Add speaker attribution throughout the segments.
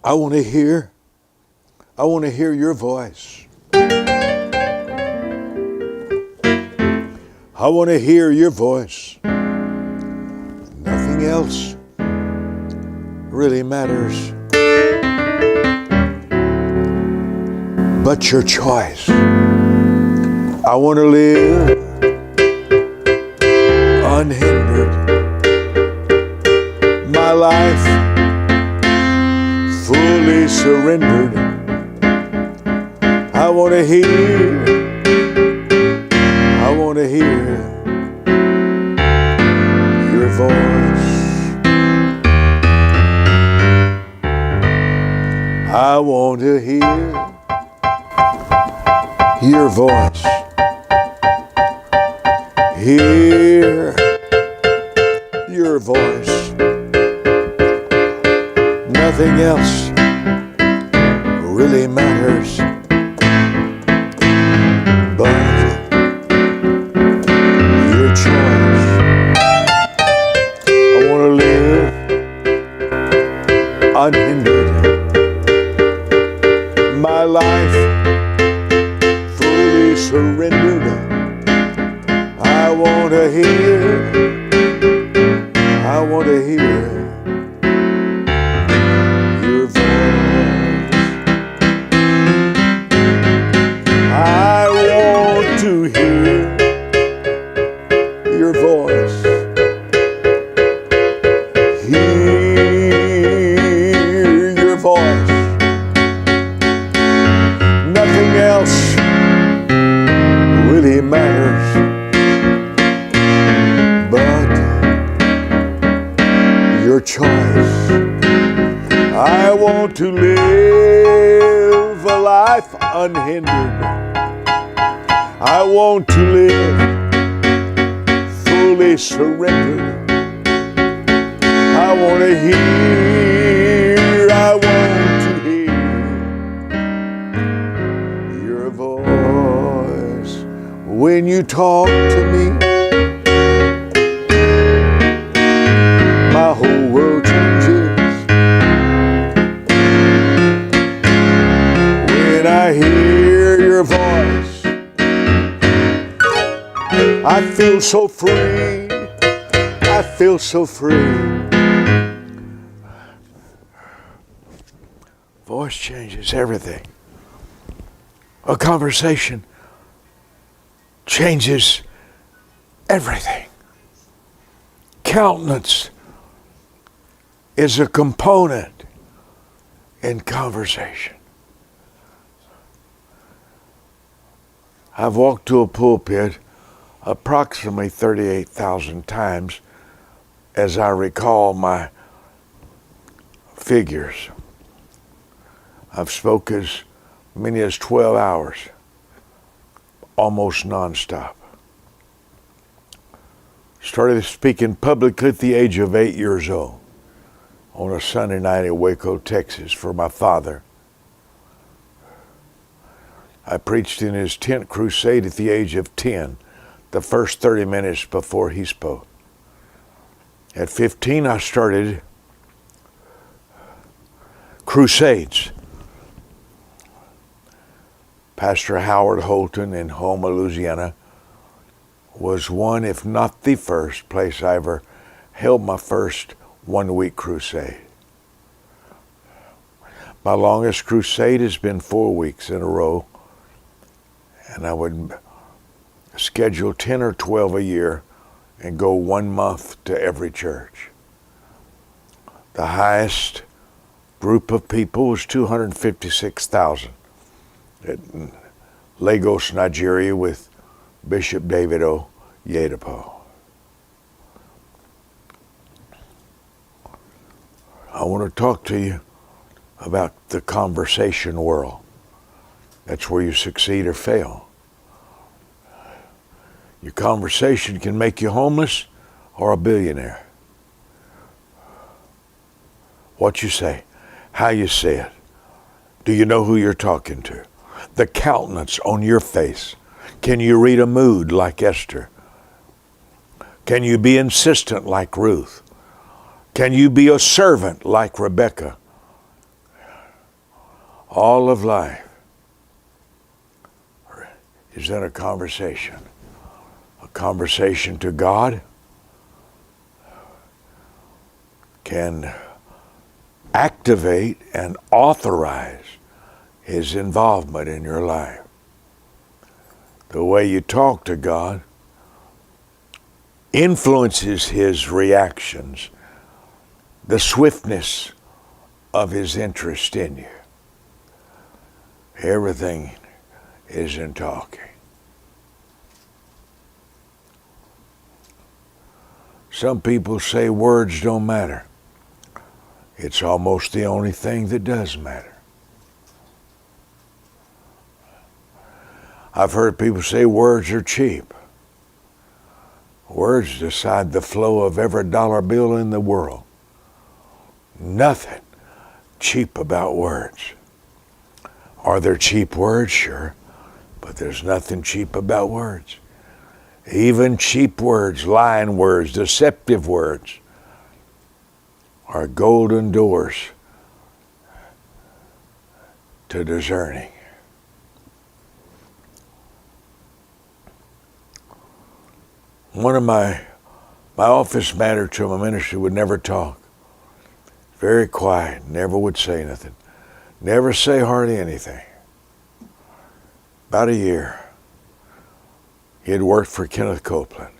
Speaker 1: I want to hear your voice. I want to hear your voice. Nothing else really matters but your choice. I want to live unhindered. My life fully surrendered. I want to hear your voice. I want to hear your voice. Hear your voice. Nothing else really matters but your choice. I want to live unhindered. My life fully surrendered. I want to hear your voice. I want to hear your voice. Hear your voice. Nothing else really matters but your choice. I want to live a life unhindered. I want to live fully surrendered. I want to hear your voice. When you talk to me, my whole world changes. When I hear your voice, I feel so free. I feel so free. Voice changes everything. A conversation changes everything. Countenance is a component in conversation. I've walked to a pulpit approximately 38,000 times as I recall my figures. I've spoke as many as 12 hours, almost nonstop. Started speaking publicly at the age of 8 years old on a Sunday night in Waco, Texas for my father. I preached in his tent crusade at the age of 10, the first 30 minutes before he spoke. At 15, I started crusades. Pastor Howard Holton in Houma, Louisiana, was one, if not the first place I ever held my first one-week crusade. My longest crusade has been 4 weeks in a row, and I would schedule 10 or 12 a year and go 1 month to every church. The highest group of people was 256,000 at Lagos, Nigeria, with Bishop David Oyedepo. I want to talk to you about the conversation world. That's where you succeed or fail. Your conversation can make you homeless or a billionaire. What you say, how you say it. Do you know who you're talking to? The countenance on your face. Can you read a mood like Esther? Can you be insistent like Ruth? Can you be a servant like Rebecca? All of life is in a conversation. A conversation to God can activate and authorize His involvement in your life. The way you talk to God influences His reactions, the swiftness of His interest in you. Everything is in talking. Some people say words don't matter. It's almost the only thing that does matter. I've heard people say words are cheap. Words decide the flow of every dollar bill in the world. Nothing cheap about words. Are there cheap words? Sure. But there's nothing cheap about words. Even cheap words, lying words, deceptive words are golden doors to discerning. One of my office manager to my ministry would never talk. Very quiet, never would say nothing. Never say hardly anything. About a year, he had worked for Kenneth Copeland,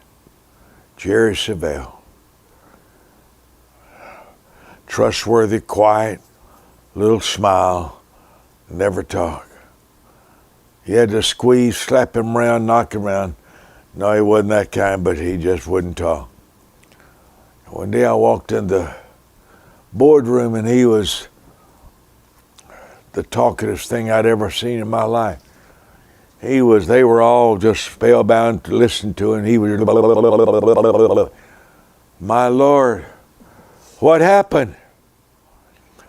Speaker 1: Jerry Savelle. Trustworthy, quiet, little smile, never talk. You had to squeeze, slap him around, knock him around. No, he wasn't that kind, but he just wouldn't talk. One day I walked in the boardroom and he was the talkingest thing I'd ever seen in my life. They were all just spellbound to listen to him. He was, my Lord, what happened?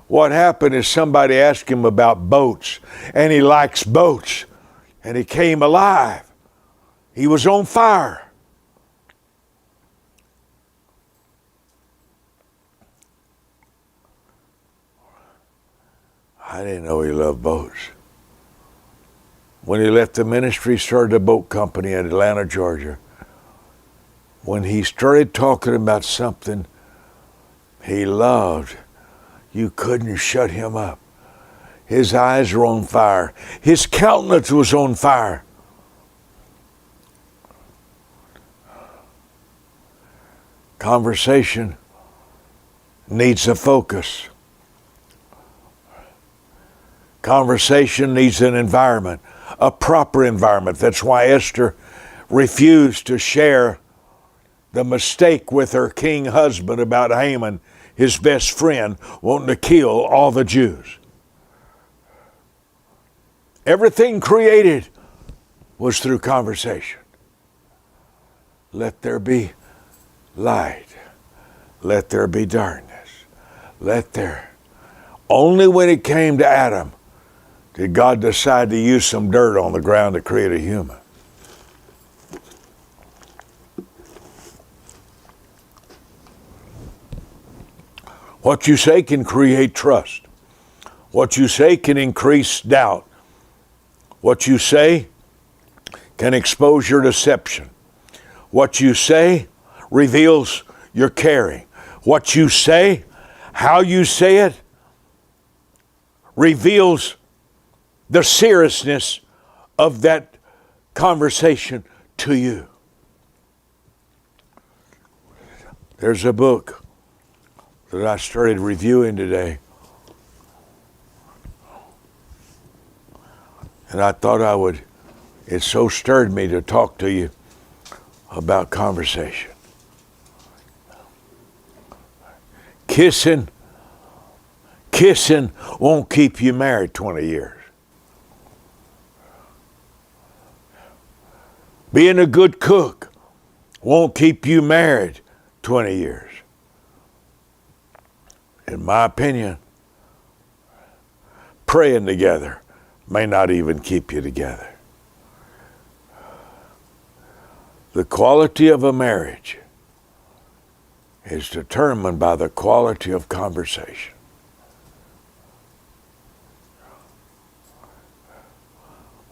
Speaker 1: What happened is somebody asked him about boats, and he likes boats, and he came alive. He was on fire. I didn't know he loved boats. When he left the ministry, he started a boat company in Atlanta, Georgia. When he started talking about something he loved, you couldn't shut him up. His eyes were on fire. His countenance was on fire. Conversation needs a focus. Conversation needs an environment, a proper environment. That's why Esther refused to share the mistake with her king husband about Haman, his best friend, wanting to kill all the Jews. Everything created was through conversation. Let there be light. Let there be darkness. Let there. Only when it came to Adam did God decide to use some dirt on the ground to create a human. What you say can create trust. What you say can increase doubt. What you say can expose your deception. What you say reveals your caring. What you say, how you say it, reveals the seriousness of that conversation to you. There's a book that I started reviewing today, and I thought I would, it so stirred me to talk to you about conversation. Kissing won't keep you married 20 years. Being a good cook won't keep you married 20 years. In my opinion, praying together may not even keep you together. The quality of a marriage is determined by the quality of conversation.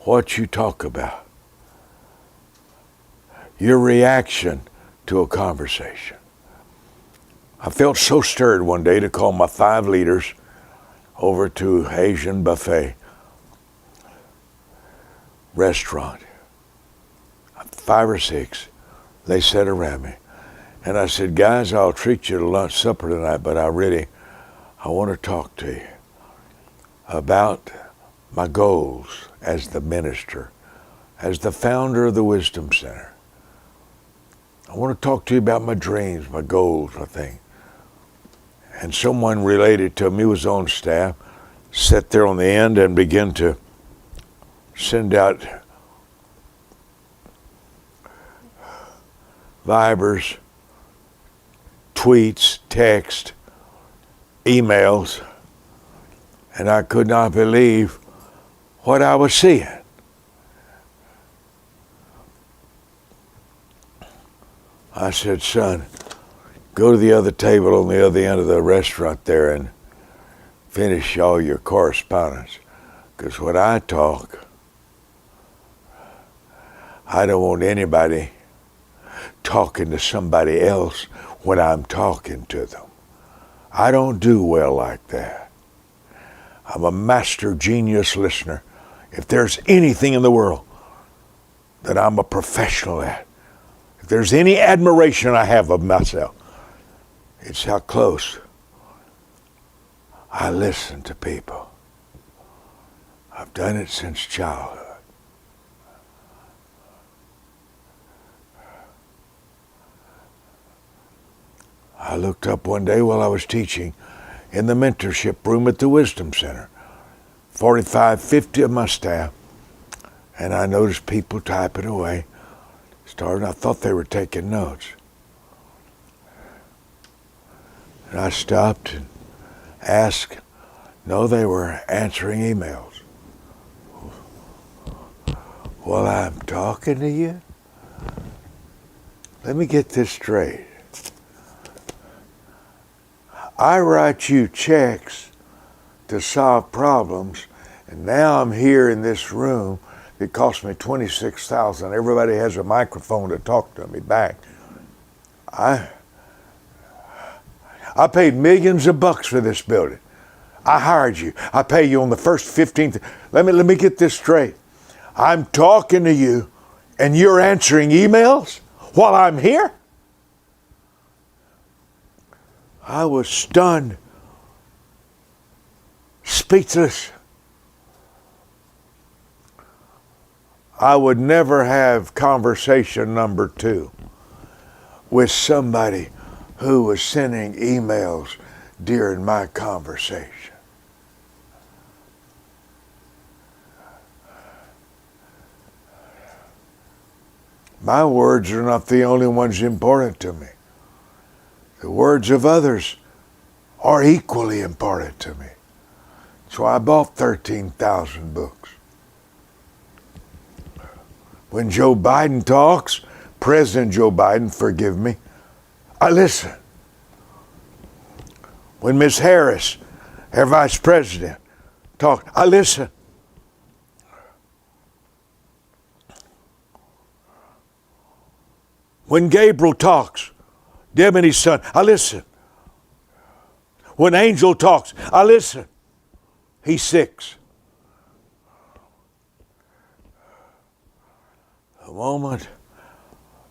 Speaker 1: what you talk about, your reaction to a conversation. I felt so stirred one day to call my 5 leaders over to Asian buffet restaurant. 5 or 6, they sat around me. And I said, guys, I'll treat you to lunch, supper tonight, but I want to talk to you about my goals as the minister, as the founder of the Wisdom Center. I want to talk to you about my dreams, my goals, my thing. And someone related to me was on staff, sat there on the end and began to send out Vibers, tweets, text, emails, and I could not believe what I was seeing. I said, son, go to the other table on the other end of the restaurant there and finish all your correspondence. Because when I talk, I don't want anybody talking to somebody else when I'm talking to them. I don't do well like that. I'm a master genius listener. If there's anything in the world that I'm a professional at, if there's any admiration I have of myself, it's how close I listen to people. I've done it since childhood. I looked up one day while I was teaching in the mentorship room at the Wisdom Center, 45, 50 of my staff, and I noticed people typing away. I thought they were taking notes. And I stopped and asked. No, they were answering emails. While I'm talking to you? Let me get this straight. I write you checks to solve problems, and now I'm here in this room. It cost me $26,000. Everybody has a microphone to talk to me back. I paid millions of bucks for this building. I hired you. I pay you on the first 15th. Let me get this straight. I'm talking to you, and you're answering emails while I'm here? I was stunned, speechless. I would never have conversation number 2 with somebody who was sending emails during my conversation. My words are not the only ones important to me. The words of others are equally important to me. So I bought 13,000 books. When Joe Biden talks, President Joe Biden, forgive me, I listen. When Ms. Harris, our Vice President, talks, I listen. When Gabriel talks, Demi's son, I listen. When Angel talks, I listen. He's 6. The moment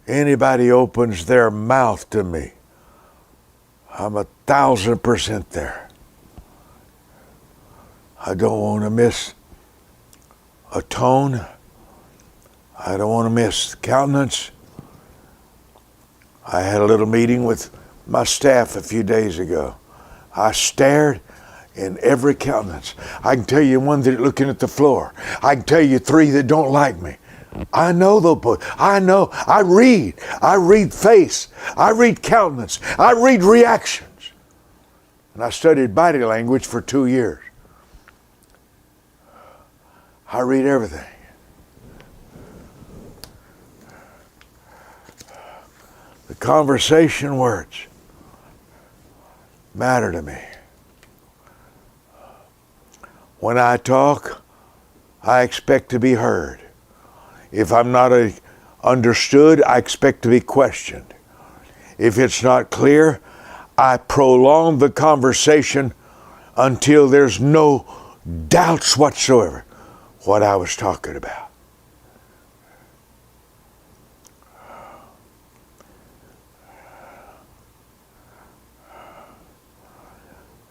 Speaker 1: anybody opens their mouth to me, I'm 1,000% there. I don't want to miss a tone. I don't want to miss countenance. I had a little meeting with my staff a few days ago. I stared in every countenance. I can tell you one that looking at the floor. I can tell you 3 that don't like me. I know those boys. I know. I read face. I read countenance. I read reactions. And I studied body language for 2 years. I read everything. The conversation words matter to me. When I talk, I expect to be heard. If I'm not understood, I expect to be questioned. If it's not clear, I prolong the conversation until there's no doubts whatsoever what I was talking about.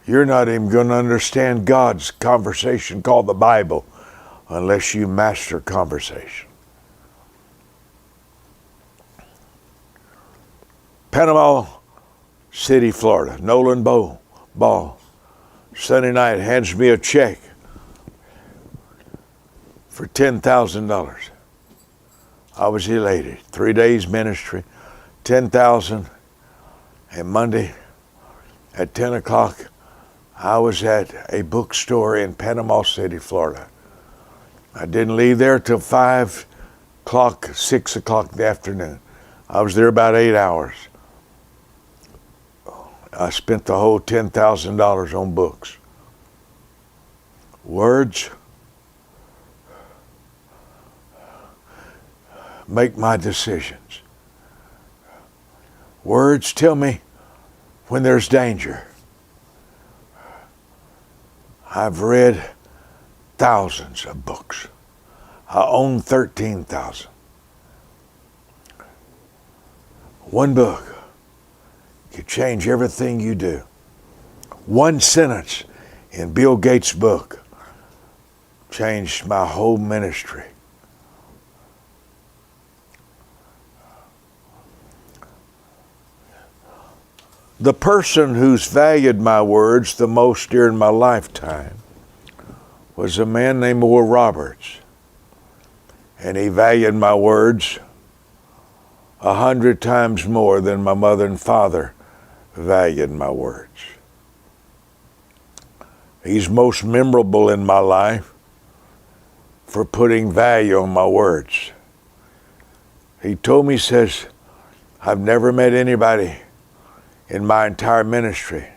Speaker 1: You're not even going to understand God's conversation called the Bible unless you master conversation. Panama City, Florida. Nolan Ball, Sunday night, hands me a check for $10,000. I was elated. 3 days ministry, $10,000. And Monday at 10 o'clock, I was at a bookstore in Panama City, Florida. I didn't leave there till 5 o'clock, 6 o'clock in the afternoon. I was there about 8 hours. I spent the whole $10,000 on books. Words make my decisions. Words tell me when there's danger. I've read thousands of books. I own 13,000. One book could change everything you do. One sentence in Bill Gates' book changed my whole ministry. The person who's valued my words the most during my lifetime was a man named Oral Roberts. And he valued my words 100 times more than my mother and father valued my words. He's most memorable in my life for putting value on my words. He told me, he says, I've never met anybody in my entire ministry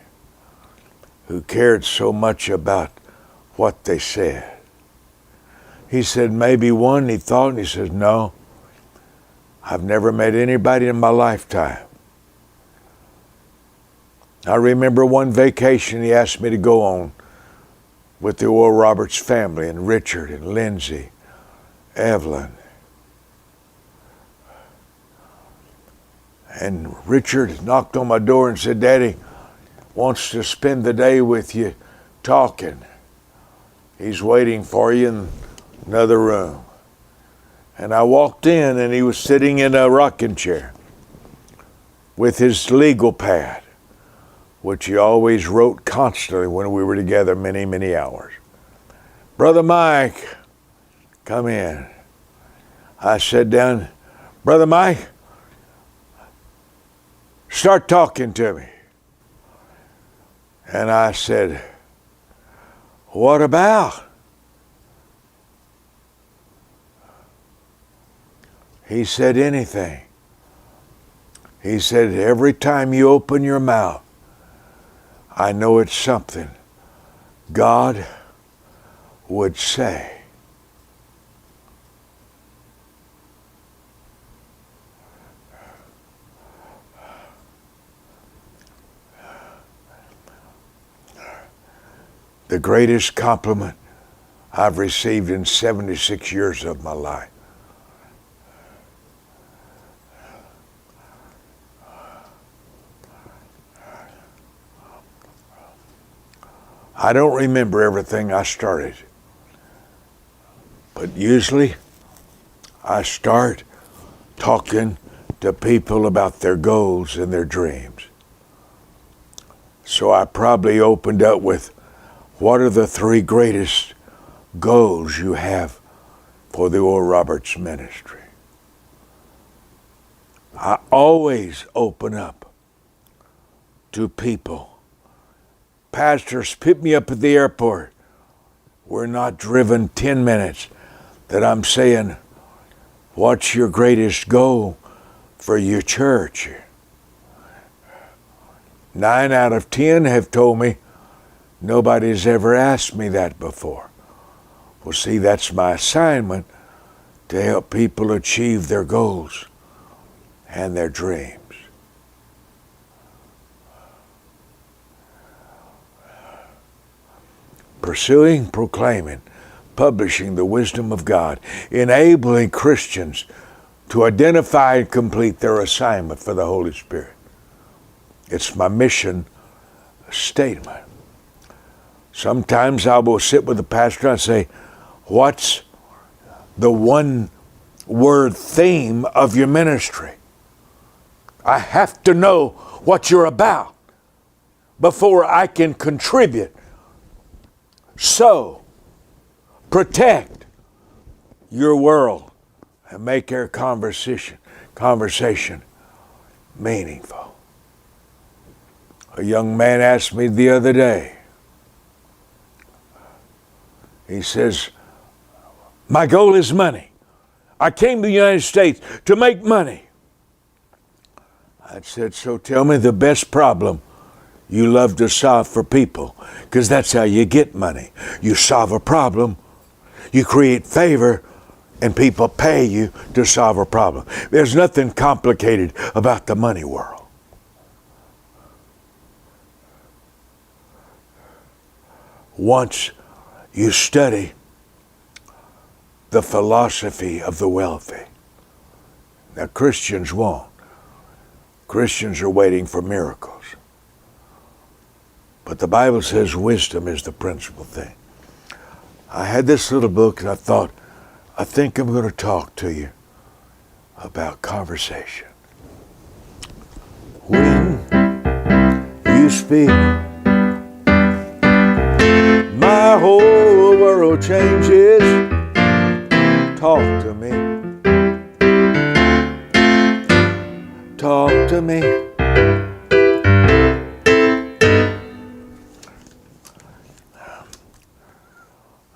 Speaker 1: who cared so much about what they said. He said, maybe one, he thought, and he says, no, I've never met anybody in my lifetime. I remember one vacation he asked me to go on with the Oral Roberts family, and Richard and Lindsay, Evelyn. And Richard knocked on my door and said, Daddy wants to spend the day with you talking. He's waiting for you in another room. And I walked in, and he was sitting in a rocking chair with his legal pad, which he always wrote constantly when we were together many, many hours. Brother Mike, come in. I sat down. Brother Mike, start talking to me. And I said, what about? He said, anything. He said, every time you open your mouth, I know it's something God would say. The greatest compliment I've received in 76 years of my life. I don't remember everything I started, but usually I start talking to people about their goals and their dreams. So I probably opened up with, what are the 3 greatest goals you have for the Oral Roberts ministry? I always open up to people. Pastors, pick me up at the airport. We're not driven 10 minutes that I'm saying, what's your greatest goal for your church? 9 out of 10 have told me, nobody's ever asked me that before. Well, see, that's my assignment, to help people achieve their goals and their dreams. Pursuing, proclaiming, publishing the wisdom of God, enabling Christians to identify and complete their assignment for the Holy Spirit. It's my mission statement. Sometimes I will sit with the pastor and say, what's the one word theme of your ministry? I have to know what you're about before I can contribute. So, protect your world and make our conversation meaningful. A young man asked me the other day, he says, my goal is money. I came to the United States to make money. I said, so tell me the best problem you love to solve for people, because that's how you get money. You solve a problem, you create favor, and people pay you to solve a problem. There's nothing complicated about the money world. Once you study the philosophy of the wealthy. Now, Christians won't. Christians are waiting for miracles. But the Bible says wisdom is the principal thing. I had this little book and I thought, I think I'm going to talk to you about conversation. When you speak, my whole world changes. Talk to me. Talk to me.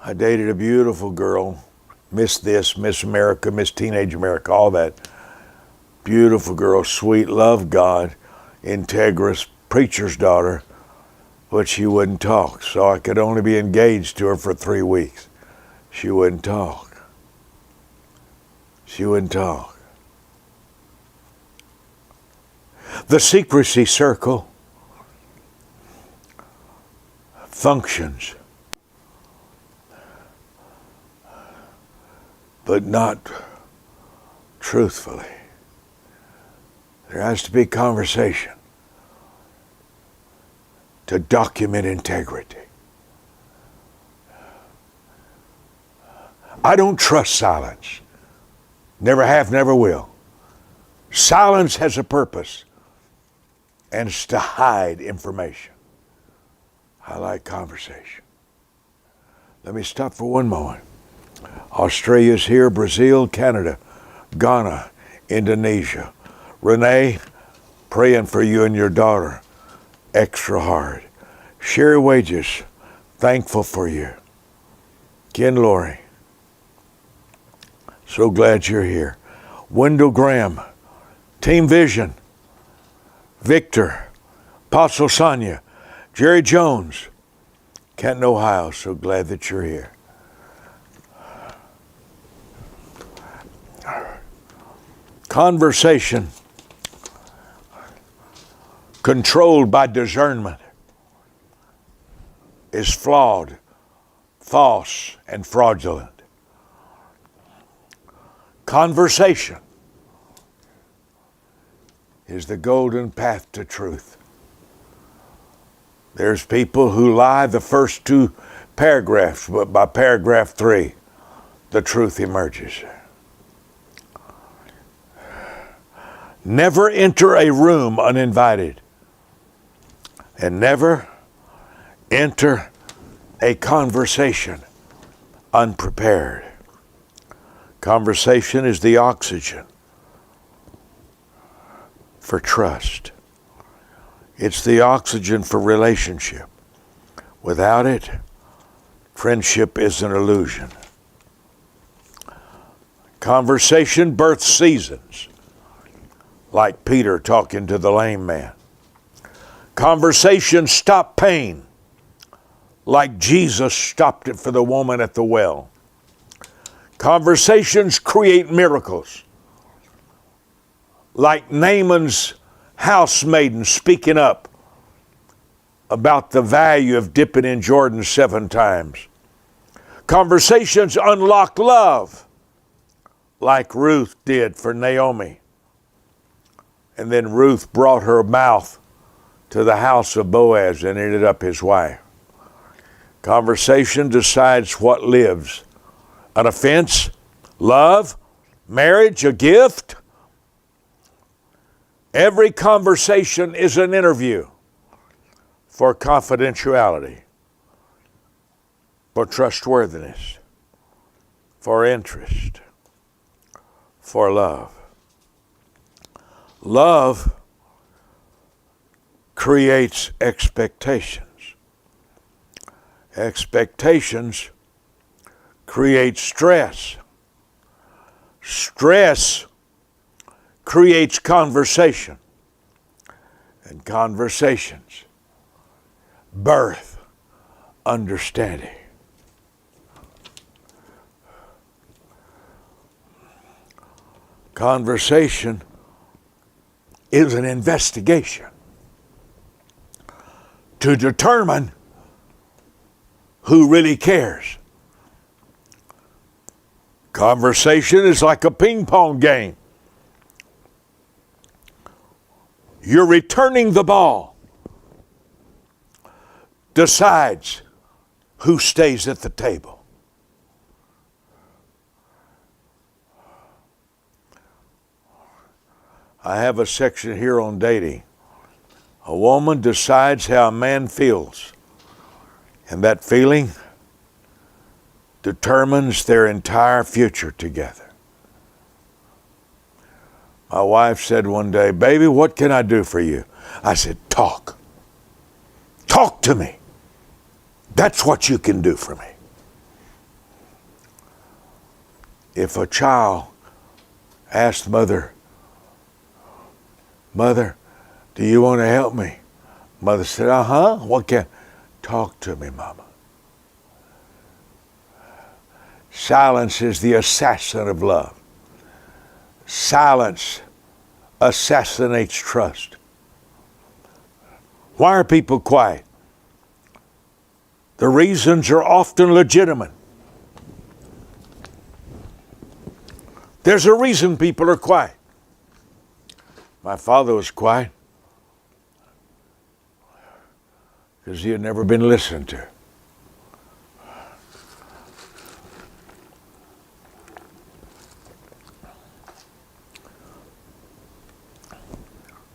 Speaker 1: I dated a beautiful girl, Miss this, Miss America, Miss Teenage America, all that. Beautiful girl, sweet, loved God, integrous, preacher's daughter, but she wouldn't talk. So I could only be engaged to her for 3 weeks. She wouldn't talk. She wouldn't talk. The secrecy circle functions, but not truthfully. There has to be conversation to document integrity. I don't trust silence. Never have, never will. Silence has a purpose, and it's to hide information. I like conversation. Let me stop for one moment. Australia's here, Brazil, Canada, Ghana, Indonesia. Renee, praying for you and your daughter extra hard. Sherry Wages, thankful for you. Ken Laurie, so glad you're here. Wendell Graham, Team Vision, Victor, Apostle Sonia, Jerry Jones, Canton, Ohio, so glad that you're here. Conversation controlled by discernment is flawed, false, and fraudulent. Conversation is the golden path to truth. There's people who lie the first 2 paragraphs, but by paragraph 3, the truth emerges. Never enter a room uninvited, and never enter a conversation unprepared. Conversation is the oxygen for trust. It's the oxygen for relationship. Without it, friendship is an illusion. Conversation births seasons, like Peter talking to the lame man. Conversation stop pain, like Jesus stopped it for the woman at the well. Conversations create miracles. Like Naaman's housemaiden speaking up about the value of dipping in Jordan 7 times. Conversations unlock love, like Ruth did for Naomi. And then Ruth brought her mouth to the house of Boaz and ended up his wife. Conversation decides what lives. An offense, love, marriage, a gift. Every conversation is an interview for confidentiality, for trustworthiness, for interest, for love. Love creates expectations. Expectations create stress. Stress creates conversation. And conversations birth understanding. Conversation is an investigation to determine who really cares. Conversation is like a ping pong game. You're returning the ball. Decides who stays at the table. I have a section here on dating. A woman decides how a man feels, and that feeling determines their entire future together. My wife said one day, "Baby, what can I do for you?" I said, "Talk. Talk to me. That's what you can do for me." If a child asked mother, "Mother, do you want to help me?" Mother said, "What can?" "Talk to me, Mama." Silence is the assassin of love. Silence assassinates trust. Why are people quiet? The reasons are often legitimate. There's a reason people are quiet. My father was quiet because he had never been listened to.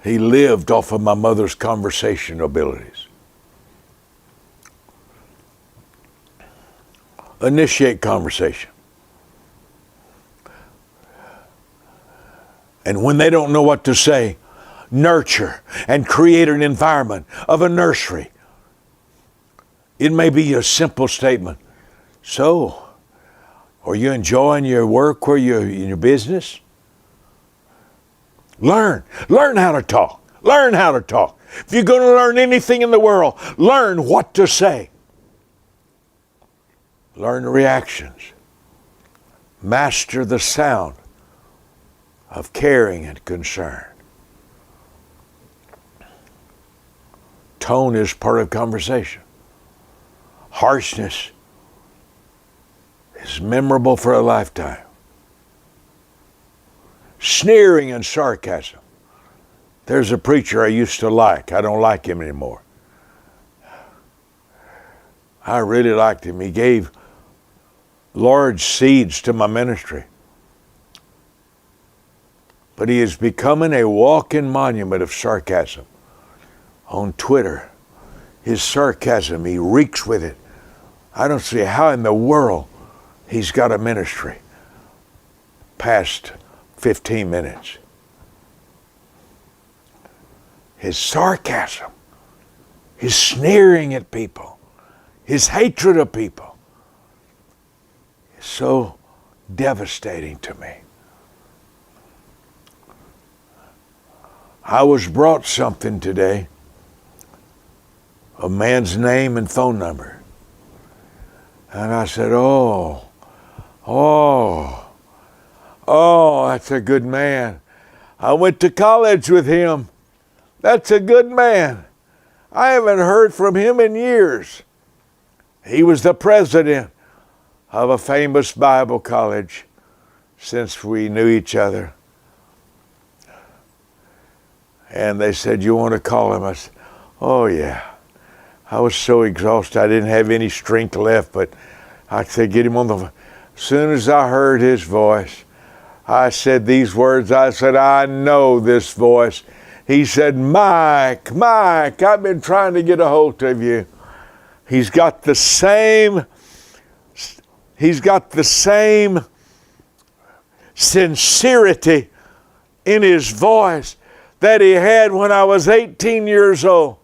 Speaker 1: He lived off of my mother's conversation abilities. Initiate conversation. And when they don't know what to say, nurture and create an environment of a nursery. It may be a simple statement. "So, are you enjoying your work where you're in your business?" Learn how to talk. Learn how to talk. If you're going to learn anything in the world, learn what to say. Learn reactions. Master the sound of caring and concern. Tone is part of conversation. Harshness is memorable for a lifetime. Sneering and sarcasm. There's a preacher I used to like. I don't like him anymore. I really liked him. He gave large seeds to my ministry. But he is becoming a walking monument of sarcasm. On Twitter, his sarcasm, he reeks with it. I don't see how in the world he's got a ministry past 15 minutes. His sarcasm, his sneering at people, his hatred of people is so devastating to me. I was brought something today, a man's name and phone number. And I said, oh, Oh, that's a good man. I went to college with him. That's a good man. I haven't heard from him in years. He was the president of a famous Bible college since we knew each other. And they said, you want to call him? I said, oh yeah. I was so exhausted. I didn't have any strength left, but I said, get him on the phone. As soon as I heard his voice, I said these words. I said, I know this voice. He said, Mike, I've been trying to get a hold of you. He's got the same sincerity in his voice that he had when I was 18 years old.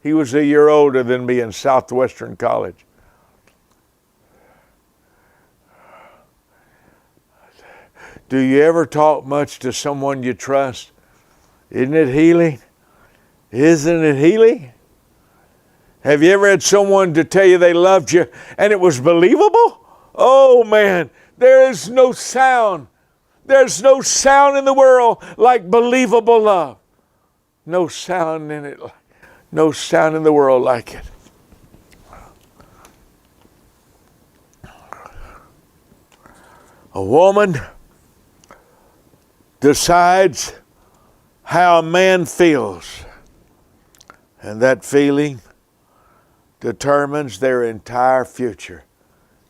Speaker 1: He was a year older than me in Southwestern College. Do you ever talk much to someone you trust? Isn't it healing? Isn't it healing? Have you ever had someone to tell you they loved you and it was believable? Oh man, there is no sound. There's no sound in the world like believable love. No sound in it. No sound in the world like it. A woman decides how a man feels, and that feeling determines their entire future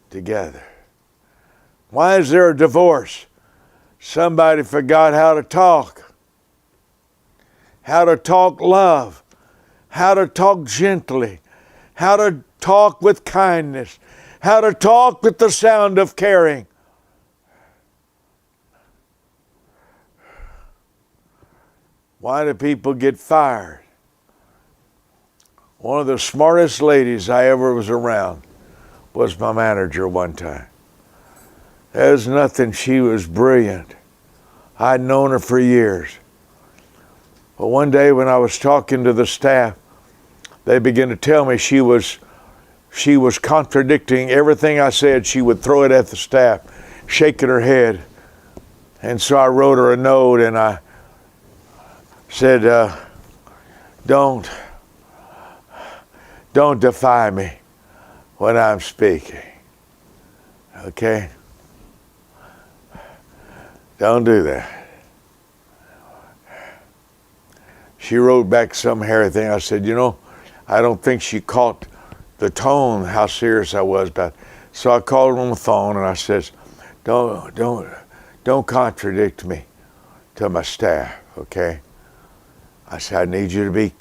Speaker 1: together. Why is there a divorce? Somebody forgot how to talk love, how to talk gently, how to talk with kindness, how to talk with the sound of caring. Why do people get fired? One of the smartest ladies I ever was around was my manager one time. There's nothing, she was brilliant. I'd known her for years. But one day when I was talking to the staff, they began to tell me she was contradicting everything I said. She would throw it at the staff, shaking her head. And so I wrote her a note and I said, don't defy me when I'm speaking. Okay? Don't do that. She wrote back some hairy thing. I said, I don't think she caught the tone, how serious I was about it. So I called her on the phone and I said, don't contradict me to my staff, okay? I said, I need you to be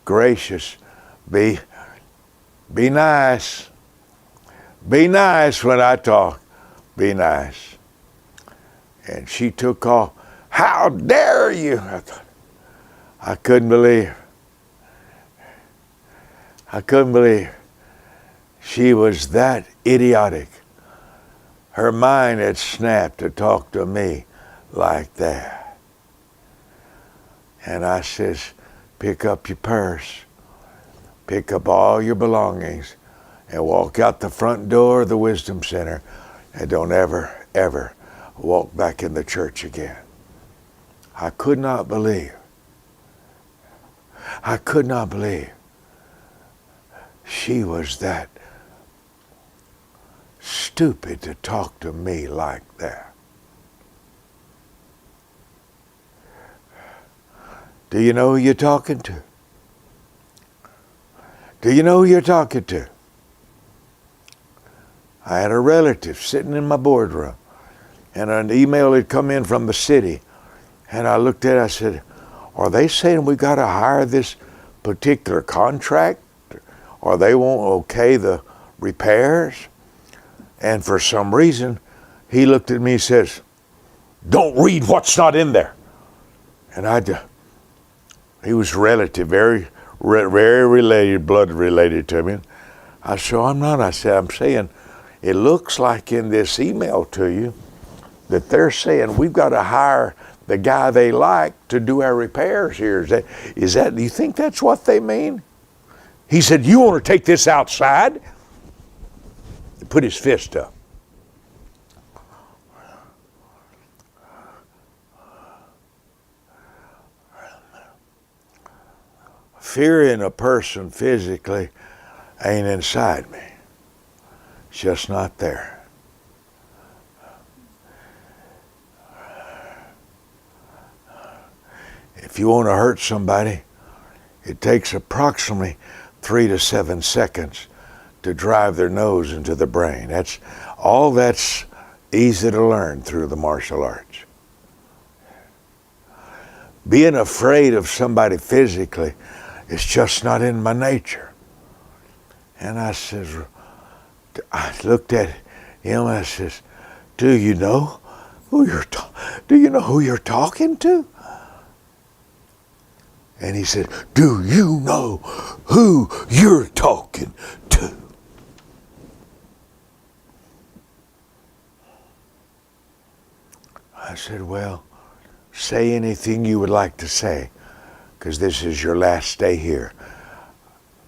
Speaker 1: gracious. Be nice. Be nice when I talk. Be nice. And she took off. How dare you? I couldn't believe. I couldn't believe. She was that idiotic. Her mind had snapped to talk to me like that. And I says, pick up your purse, pick up all your belongings, and walk out the front door of the Wisdom Center, and don't ever, ever walk back in the church again. I could not believe. I could not believe she was that stupid to talk to me like that. Do you know who you're talking to? Do you know who you're talking to? I had a relative sitting in my boardroom, and an email had come in from the city, and I looked at it, I said, are they saying we got to hire this particular contract, or they won't okay the repairs? And for some reason, he looked at me and says, don't read what's not in there. And he was relative, very related, blood related to me. I said, I'm not. I said, I'm saying, it looks like in this email to you that they're saying we've got to hire the guy they like to do our repairs here. Do you think that's what they mean? He said, you want to take this outside? He put his fist up. Fear in a person physically ain't inside me. It's just not there. If you want to hurt somebody, it takes approximately 3 to 7 seconds to drive their nose into the brain. That's easy to learn through the martial arts. Being afraid of somebody physically is just not in my nature. And I looked at him and I says, do you know who you're talking to? And he said, do you know who you're talking to? I said, well, say anything you would like to say, because this is your last day here.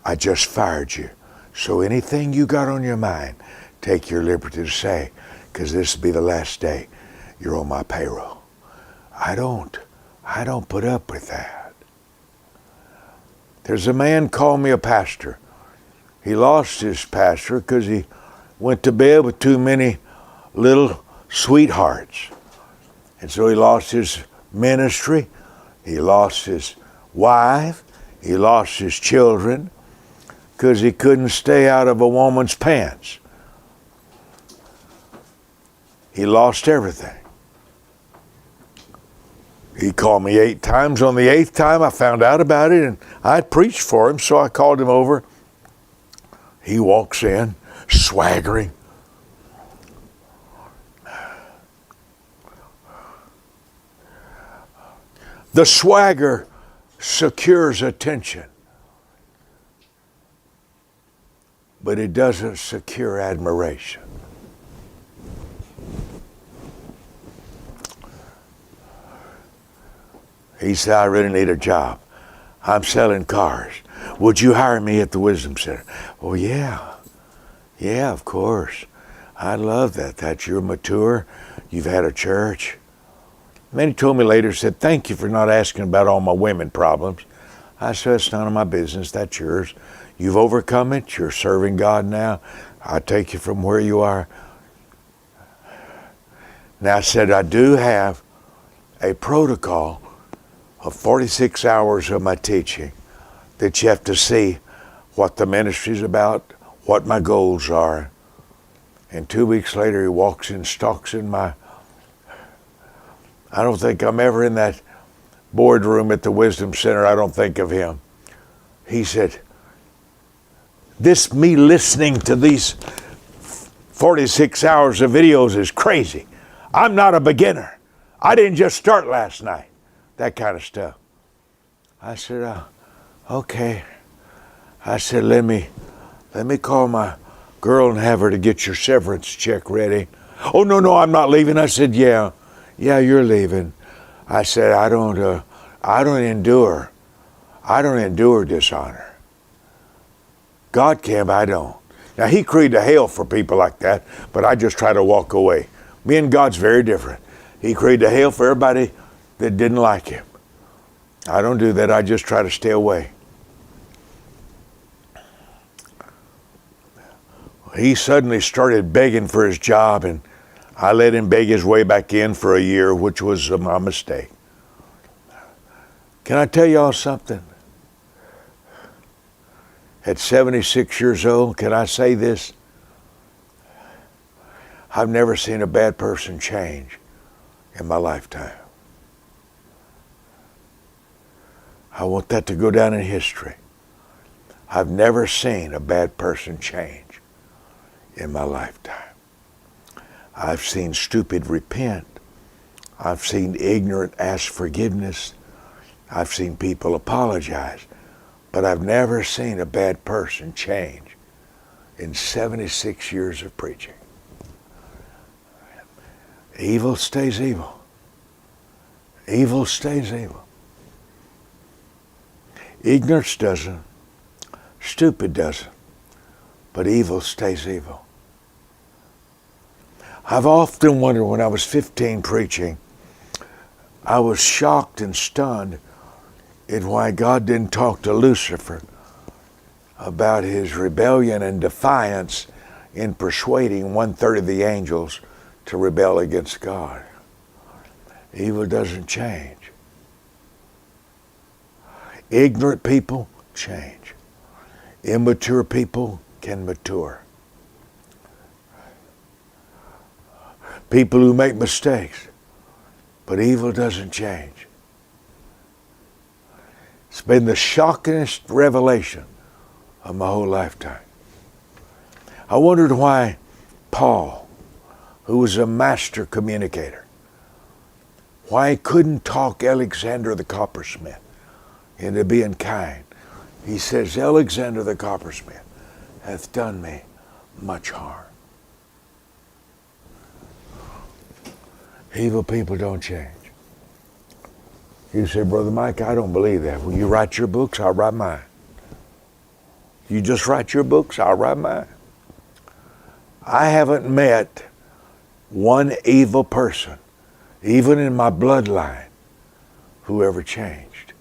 Speaker 1: I just fired you. So anything you got on your mind, take your liberty to say, because this will be the last day you're on my payroll. I don't put up with that. There's a man called me a pastor. He lost his pastor because he went to bed with too many little sweethearts. And so he lost his ministry, he lost his wife, he lost his children because he couldn't stay out of a woman's pants. He lost everything. He called me 8 times. On the 8th time, I found out about it, and I'd preached for him, so I called him over. He walks in, swaggering. The swagger secures attention, but it doesn't secure admiration. He said, I really need a job. I'm selling cars. Would you hire me at the Wisdom Center? Oh, yeah. Yeah, of course. I love that. You're mature. You've had a church. And then he told me later, said, thank you for not asking about all my women problems. I said, it's none of my business. That's yours. You've overcome it. You're serving God now. I'll take you from where you are. Now, I said, I do have a protocol of 46 hours of my teaching that you have to see what the ministry's about, what my goals are. And 2 weeks later, he walks in, stalks in my... I don't think I'm ever in that boardroom at the Wisdom Center. I don't think of him. He said, me listening to these 46 hours of videos is crazy. I'm not a beginner. I didn't just start last night. That kind of stuff. I said, okay. I said, let me call my girl and have her to get your severance check ready. Oh, no, I'm not leaving. I said, yeah, you're leaving. I said, I don't endure dishonor. God can, but I don't. Now, he created hell for people like that, but I just try to walk away. Me and God's very different. He created hell for everybody that didn't like him. I don't do that. I just try to stay away. He suddenly started begging for his job, and I let him beg his way back in for a year, which was my mistake. Can I tell y'all something? At 76 years old, can I say this? I've never seen a bad person change in my lifetime. I want that to go down in history. I've never seen a bad person change in my lifetime. I've seen stupid repent. I've seen ignorant ask forgiveness. I've seen people apologize. But I've never seen a bad person change in 76 years of preaching. Evil stays evil. Evil stays evil. Ignorance doesn't. Stupid doesn't. But evil stays evil. I've often wondered, when I was 15 preaching, I was shocked and stunned It's why God didn't talk to Lucifer about his rebellion and defiance in persuading 1/3 of the angels to rebel against God. Evil doesn't change. Ignorant people change. Immature people can mature. People who make mistakes, but evil doesn't change. It's been the shockingest revelation of my whole lifetime. I wondered why Paul, who was a master communicator, why he couldn't talk Alexander the coppersmith into being kind. He says, Alexander the coppersmith hath done me much harm. Evil people don't change. You say, Brother Mike, I don't believe that. Well, you write your books, I'll write mine. You just write your books, I'll write mine. I haven't met one evil person, even in my bloodline, who ever changed.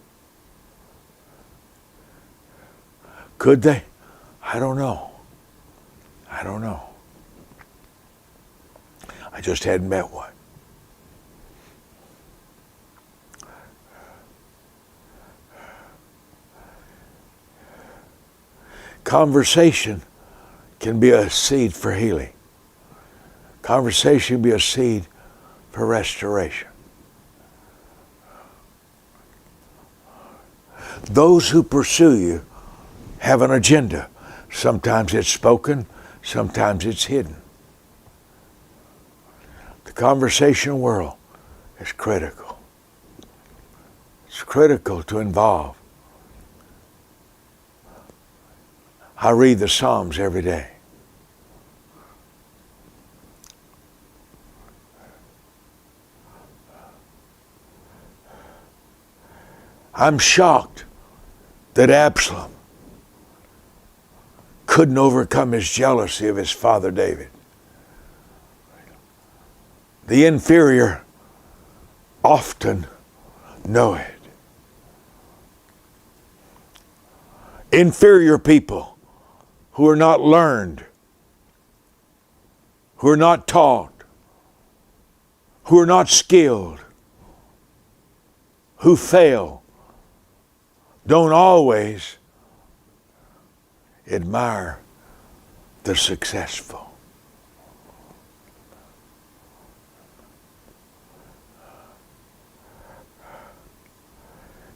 Speaker 1: Could they? I don't know. I don't know. I just hadn't met one. Conversation can be a seed for healing. Conversation can be a seed for restoration. Those who pursue you have an agenda. Sometimes it's spoken, sometimes it's hidden. The conversation world is critical. It's critical to involve. I read the Psalms every day. I'm shocked that Absalom couldn't overcome his jealousy of his father David. The inferior often know it. Inferior people who are not learned, who are not taught, who are not skilled, who fail, don't always admire the successful.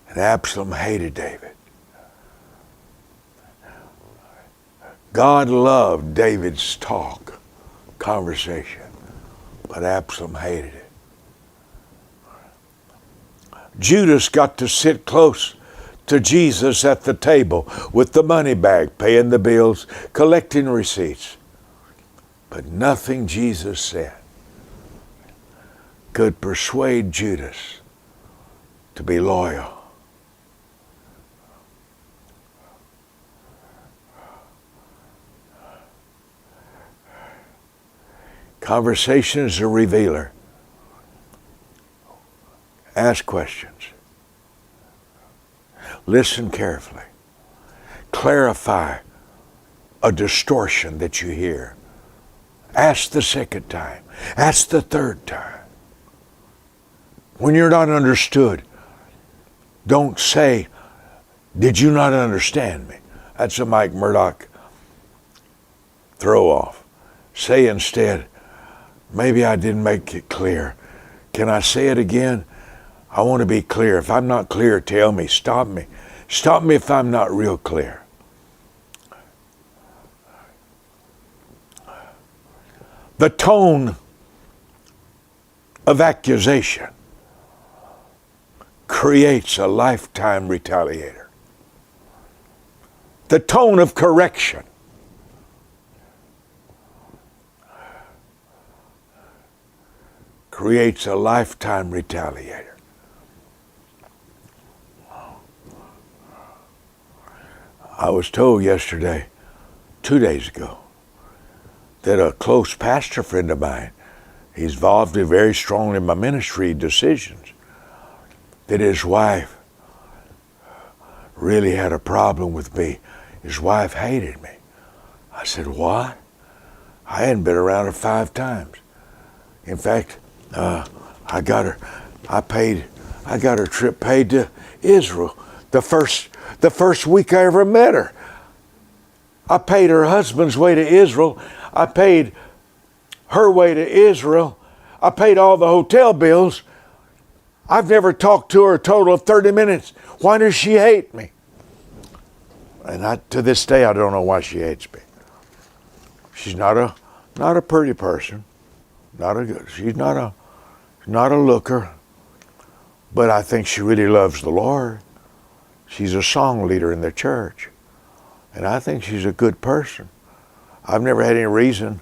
Speaker 1: And Absalom hated David. God loved David's talk, conversation, but Absalom hated it. Judas got to sit close to Jesus at the table with the money bag, paying the bills, collecting receipts. But nothing Jesus said could persuade Judas to be loyal. Conversation is a revealer. Ask questions. Listen carefully. Clarify a distortion that you hear. Ask the second time. Ask the third time. When you're not understood, don't say, did you not understand me? That's a Mike Murdoch throw off. Say instead, maybe I didn't make it clear. Can I say it again? I want to be clear. If I'm not clear, tell me. Stop me. Stop me if I'm not real clear. The tone of accusation creates a lifetime retaliator. The tone of correction creates a lifetime retaliator. I was told yesterday, 2 days ago, that a close pastor friend of mine, he's involved in very strongly in my ministry decisions, that his wife really had a problem with me. His wife hated me. I said, what? I hadn't been around her 5 times. In fact, I got her trip paid to Israel. The first week I ever met her. I paid her husband's way to Israel. I paid her way to Israel. I paid all the hotel bills. I've never talked to her a total of 30 minutes. Why does she hate me? And to this day, I don't know why she hates me. She's not a pretty person. She's not a looker. But I think she really loves the Lord. She's a song leader in the church. And I think she's a good person. I've never had any reason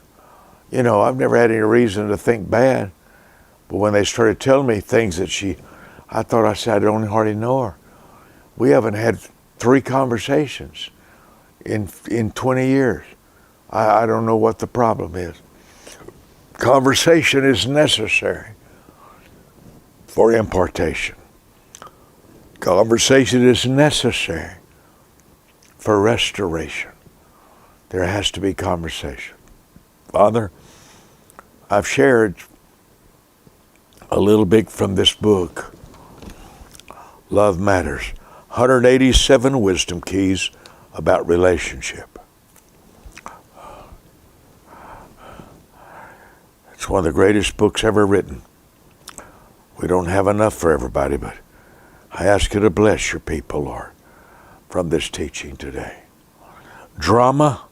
Speaker 1: to think bad. But when they started telling me things that I thought I said, I don't hardly know her. We haven't had 3 conversations in 20 years. I don't know what the problem is. Conversation is necessary for impartation. Conversation is necessary for restoration. There has to be conversation. Father, I've shared a little bit from this book, Love Matters, 187 wisdom keys about relationship. It's one of the greatest books ever written. We don't have enough for everybody, but I ask you to bless your people, Lord, from this teaching today. Drama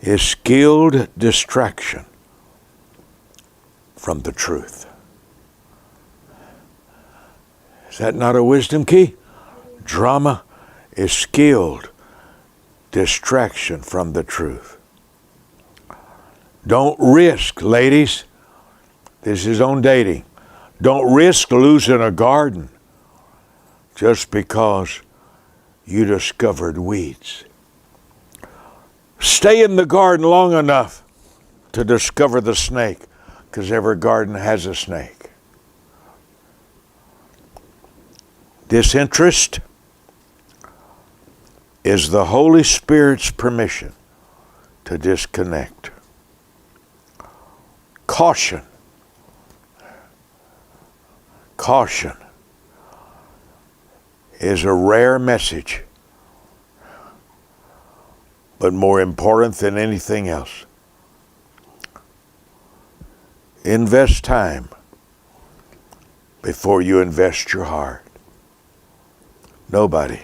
Speaker 1: is skilled distraction from the truth. Is that not a wisdom key? Drama is skilled distraction from the truth. Don't risk, ladies, this is on dating, don't risk losing a garden just because you discovered weeds. Stay in the garden long enough to discover the snake, because every garden has a snake. Disinterest is the Holy Spirit's permission to disconnect. Caution. Caution is a rare message, but more important than anything else. Invest time before you invest your heart. Nobody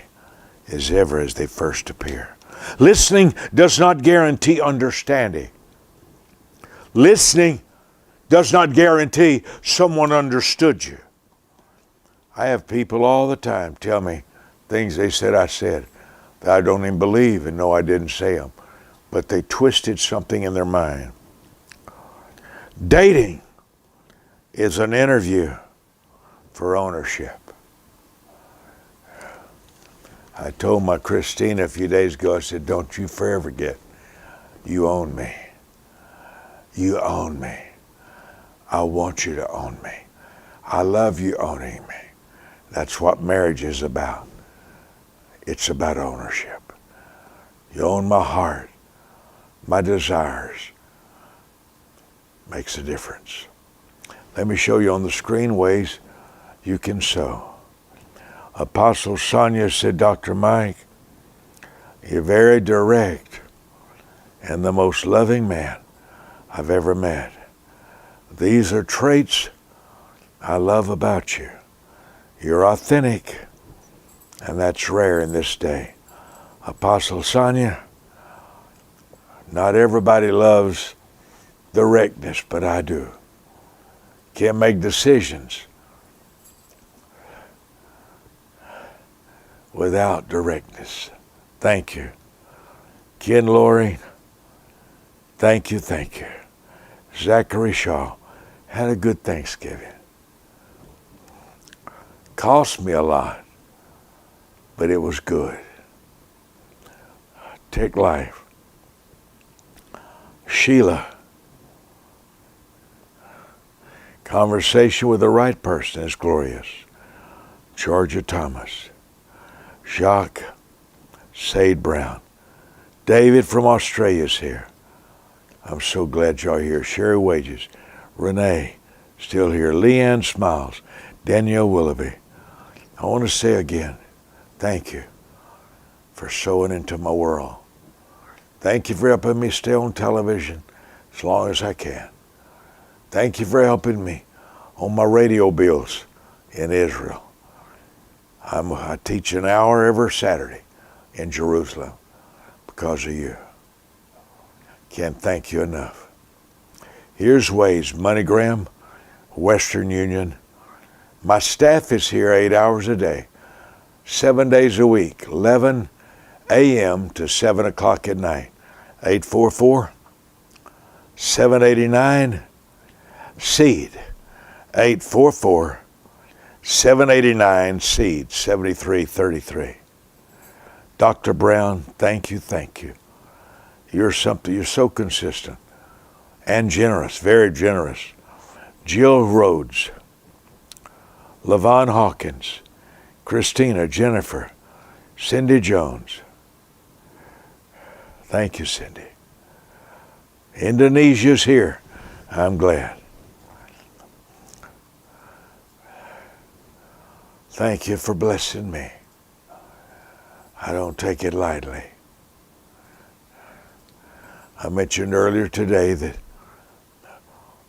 Speaker 1: is ever as they first appear. Listening does not guarantee understanding. Listening does not guarantee someone understood you. I have people all the time tell me things they said I said that I don't even believe and know I didn't say them, but they twisted something in their mind. Dating is an interview for ownership. I told my Christina a few days ago, I said, don't you forever forget, you own me. You own me. I want you to own me. I love you owning me. That's what marriage is about. It's about ownership. You own my heart, my desires. Makes a difference. Let me show you on the screen ways you can sow. Apostle Sonia said, Dr. Mike, you're very direct and the most loving man I've ever met. These are traits I love about you. You're authentic, and that's rare in this day. Apostle Sonia, not everybody loves directness, but I do. Can't make decisions without directness. Thank you. Ken Loring, thank you. Zachary Shaw, had a good Thanksgiving. Cost me a lot, but it was good. Take life. Sheila, conversation with the right person is glorious. Georgia Thomas. Jacques, Sade Brown. David from Australia's here. I'm so glad y'all here. Sherry Wages, Renee, still here. Leanne Smiles, Danielle Willoughby. I want to say again, thank you for sowing into my world. Thank you for helping me stay on television as long as I can. Thank you for helping me on my radio bills in Israel. I teach an hour every Saturday in Jerusalem because of you. Can't thank you enough. Here's ways: MoneyGram, Western Union. My staff is here 8 hours a day, 7 days a week, 11 a.m. to 7 o'clock at night. 844-789-SEED. 844-789-SEED, 7333. Dr. Brown, thank you. You're so consistent and generous, very generous. Jill Rhodes, LaVon Hawkins, Christina, Jennifer, Cindy Jones. Thank you, Cindy. Indonesia's here. I'm glad. Thank you for blessing me. I don't take it lightly. I mentioned earlier today that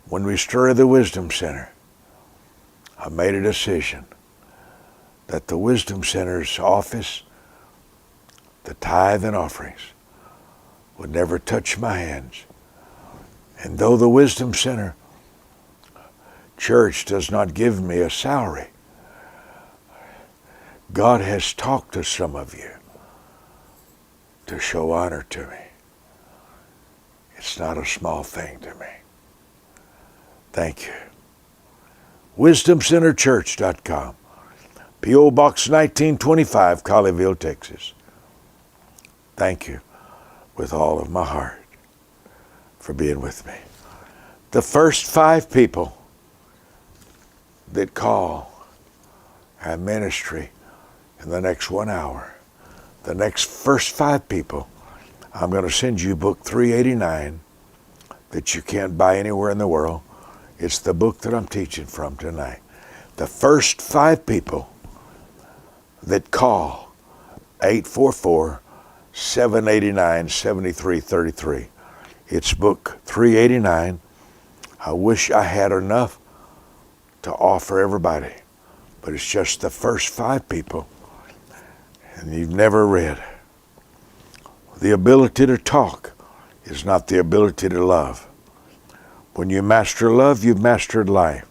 Speaker 1: when we started the Wisdom Center, I made a decision that the Wisdom Center's office, the tithe and offerings, would never touch my hands. And though the Wisdom Center church does not give me a salary, God has talked to some of you to show honor to me. It's not a small thing to me. Thank you. WisdomCenterChurch.com, P.O. Box 1925, Colleyville, Texas. Thank you with all of my heart for being with me. The first 5 people that call our ministry in the next 1 hour, the first 5 people, I'm going to send you book 389 that you can't buy anywhere in the world. It's the book that I'm teaching from tonight. The first 5 people that call 844-789-7333. It's book 389. I wish I had enough to offer everybody, but it's just the first 5 people, and you've never read. The ability to talk is not the ability to love. When you master love, you've mastered life.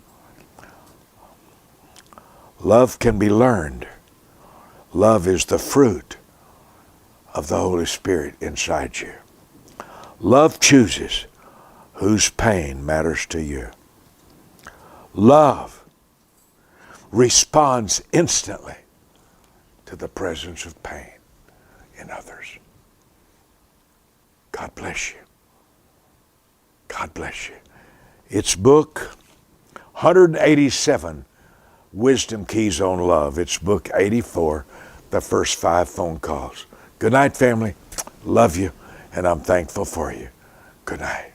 Speaker 1: Love can be learned. Love is the fruit of the Holy Spirit inside you. Love chooses whose pain matters to you. Love responds instantly to the presence of pain in others. God bless you. God bless you. It's book 187, Wisdom Keys on Love. It's book 84, the first 5 phone calls. Good night, family. Love you, and I'm thankful for you. Good night.